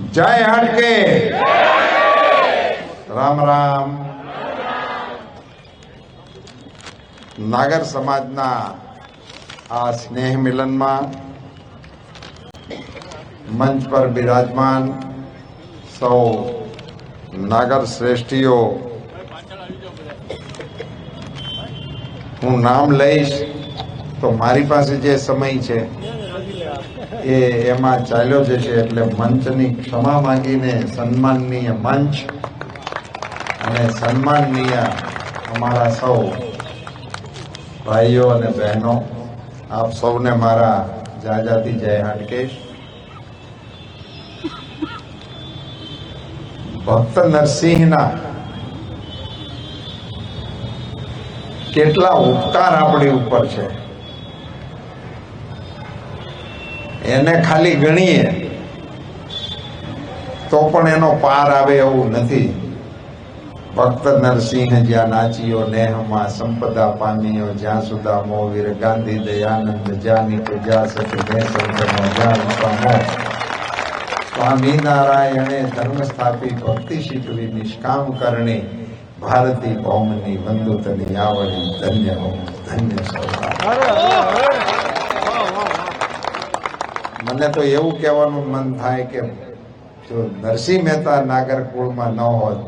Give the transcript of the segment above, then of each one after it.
जय हटके राम राम। नागर समाजना आ स्नेह मिलन में मंच पर विराजमान सौ नागर श्रेष्ठीओ हूँ नाम लईश तो मारी पासे जे समय छे एमा चाल्यो जशे एटले मंचनी क्षमा मांगीने सन्माननीय मंच अने सन्माननीय अमारा सौ भाईओ अने बहनों आप सौने मारा जाजाती जय हाटकेश। भक्त नरसिंहना केटला उपकार आपणी उपर छे एने खाली गणीए तो पण एनो पार आवे एवुं नथी। भक्त नरसिंह ज्या नाचियो नेहमा संपदा पामियो ज्या सुधा मोवीर गांधी दयानंद जानी को जा सके मैं संतनो जान सामो स्वामी नारायणे धर्म स्थापी भक्ति शिकवी निष्काम करणी भारती भौमनी बंधुतनी आवड़ी धन्य हो धन्य सौभाग्य। मने तो एवं कहेवानुं मन थाय के जो नरसिंह मेहता नागर कुल में न होत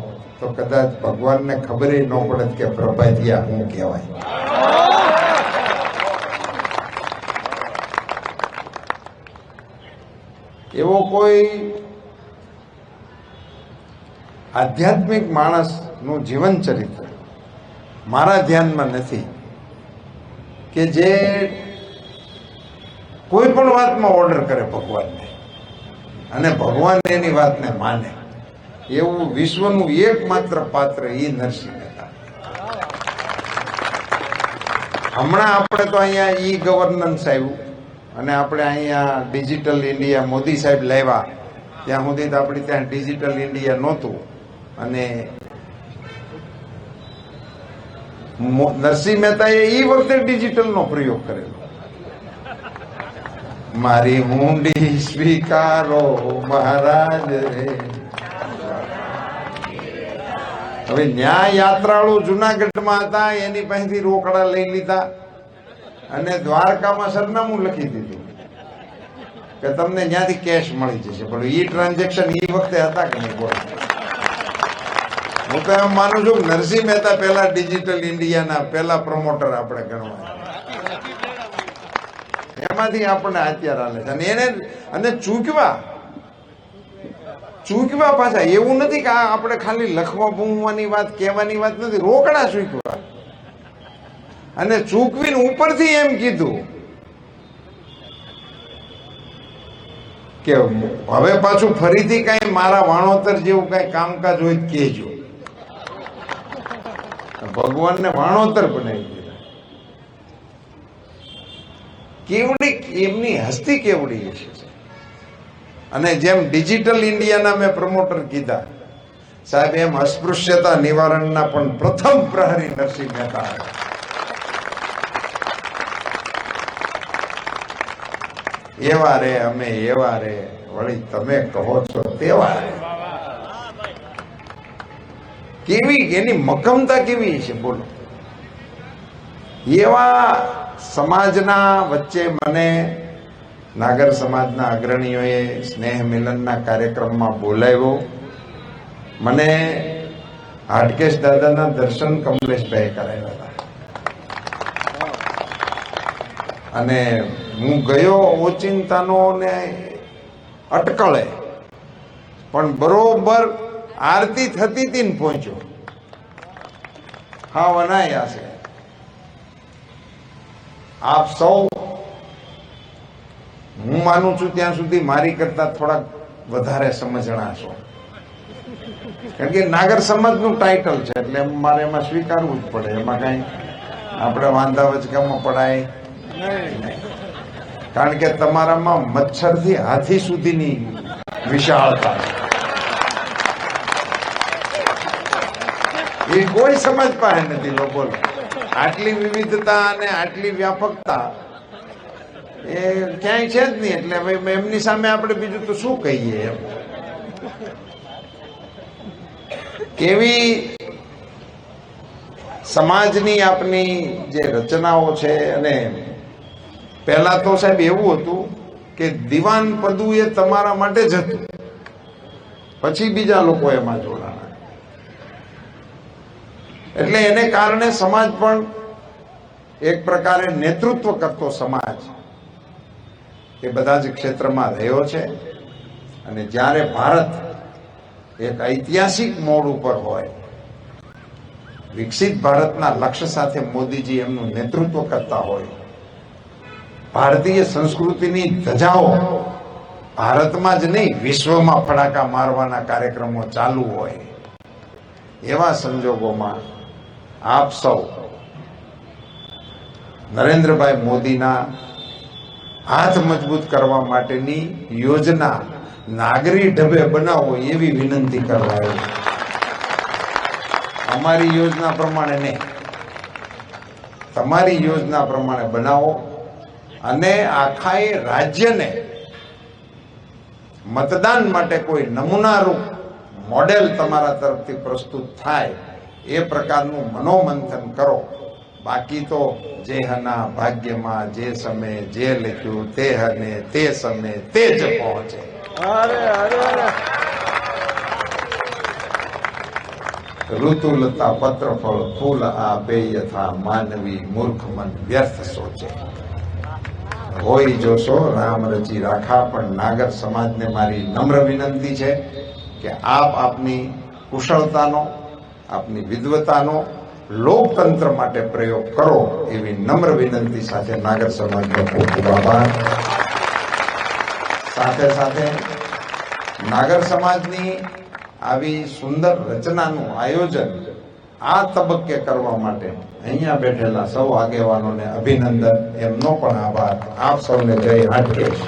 तो कदाच भगवान ने खबर ही न पड़त के प्रभातिया हूँ कहवाय। एवो कोई आध्यात्मिक माणस नु जीवन चरित्र मारा ध्यान में नहीं कि जे कोई पण बात में ऑर्डर करे भगवान ने अने भगवान एनी बात ने माने एवं विश्वनु एकमात्र पात्र ई नरसिंह मेहता। हमणा आपणे तो अहींया ई गवर्नन्स आव्युं अने आपणे अहींया डिजिटल इंडिया मोदी साहेब लाव्या त्यां सुधी तो आपणे त्यां डिजिटल इंडिया नहोतुं अने नरसिंह मेहताए ई वखते डिजिटल नो प्रयोग करेलो। मारी हुंडी स्वीकारो महाराज रे। હવે ન્યા યાત્રાળુ જુનાગઢમાં હતા એની પાસેથી રોકડા લઈ લીધા અને દ્વારકામાં સરનામું લખી દીધું કે તમને ત્યાંથી કેશ મળી જશે પણ ઈ ટ્રાન્ઝેક્શન ઈ વખતે હતા કે નહીં બોલ। હું તો એમ માનું છું કે નરસિંહ મહેતા પહેલા ડિજિટલ ઇન્ડિયાના પહેલા પ્રમોટર આપણે ગણવા એમાંથી આપણને અત્યારે હાલે છે અને એને અને ચૂકવા પાછા એવું નથી કે આપણે ખાલી લખવા ભૂમવાની વાત કહેવાની વાત નથી રોકડા ચૂકવા અને ચૂકવીને ઉપરથી એમ કીધું કે હવે પાછું ફરીથી કઈ મારા વાણોતર જેવું કઈ કામકાજ હોય કહેજો। ભગવાનને વાણોતર બનાવી દીધા। કેવડી એમની હસ્તી કેવડી છે અને જેમ ડિજિટલ ઇન્ડિયાના મેં પ્રમોટર કીધા સાહેબ એમ અસ્પૃશ્યતા નિવારણના પણ પ્રથમ પ્રહરી નરસિંહ મહેતા। એવા રે અમે એવા રે વળી તમે કહો છો તેવા રે। કેવી એની મક્કમતા કેવી છે બોલો। એવા સમાજના વચ્ચે મને नागर समाजना अग्रणीओए स्नेह मिलनना कार्यक्रम में बोलाव्यो। मने हाटकेश दादाना दर्शन कमलेश भाई कराव्या हता अने हूँ गयो ओचिंतानो ने अटकळे पण बरोबर आरती थती थी ने पहोंच्यो। हाँ वनाया से आप सौ હું માનું છું ત્યાં સુધી મારી કરતા થોડા વધારે સમજણા છો કારણ કે નાગર સમાજનું ટાઇટલ છે એટલે મારે એમાં સ્વીકારવું જ પડે એમાં કઈ આપણે વાંધા વચકામાં પડાય નહીં કારણ કે તમારામાં મચ્છરથી હાથી સુધીની વિશાળતા એ કોઈ સમજ પાસે નથી લોકો। આટલી વિવિધતા અને આટલી વ્યાપકતા એ ક્યાંય છે જ નહીં એટલે એમની સામે આપણે બીજું તો શું કહીએ એમ। કેવી સમાજની આપની જે રચનાઓ છે. અને પહેલા તો સાહેબ એવું હતું કે દિવાન પદું એ તમારા માટે જ હતું, પછી બીજા લોકો એમાં જોડાણા. એટલે એને કારણે સમાજ પણ એક પ્રકારે નેતૃત્વ કરતો સમાજ એ બધા જ ક્ષેત્રમાં રહ્યો છે. અને જ્યારે ભારત એક ઐતિહાસિક મોડ ઉપર હોય, વિકસિત ભારતના લક્ષ્ય સાથે મોદીજી એમનું નેતૃત્વ કરતા હોય, ભારતીય સંસ્કૃતિની ધજાઓ ભારતમાં જ નહીં વિશ્વમાં ફડાકા મારવાના કાર્યક્રમો ચાલુ હોય, એવા સંજોગોમાં આપ સૌ નરેન્દ્રભાઈ મોદીના હાથ મજબૂત કરવા માટેની યોજના નાગરી ઢબે બનાવો એવી વિનંતી કરવા આવ્યો છું. અમારી યોજના પ્રમાણે નહીં, તમારી યોજના પ્રમાણે બનાવો અને આખા એ રાજ્યને મતદાન માટે કોઈ નમૂનારૂપ મોડેલ તમારા તરફથી પ્રસ્તુત થાય એ પ્રકારનું મનોમંથન કરો. બાકી તો જે હના ભાગ્યમાં જે સમયે જે લખ્યું તે હને તે સમયે તે જ પહોંચે. ઋતુ લતા પત્ર ફળ ફૂલ આપે યથા માનવી મૂર્ખ મન વ્યર્થ સોચે. હોય જોશો રામ રચી રાખા. પણ નાગર સમાજને મારી નમ્ર વિનંતી છે કે આપ આપની કુશળતાનો, આપની વિદ્વતાનો લોકતંત્ર માટે પ્રયોગ કરો એવી નમ્ર વિનંતી સાથે નાગર સમાજનો ખૂબ ખૂબ આભાર. સાથે સાથે નાગર સમાજની આવી સુંદર રચનાનું આયોજન આ તબક્કે કરવા માટે અહીંયા બેઠેલા સૌ આગેવાનોને અભિનંદન, એમનો પણ આભાર. આપ સૌને જય હાટકેશ.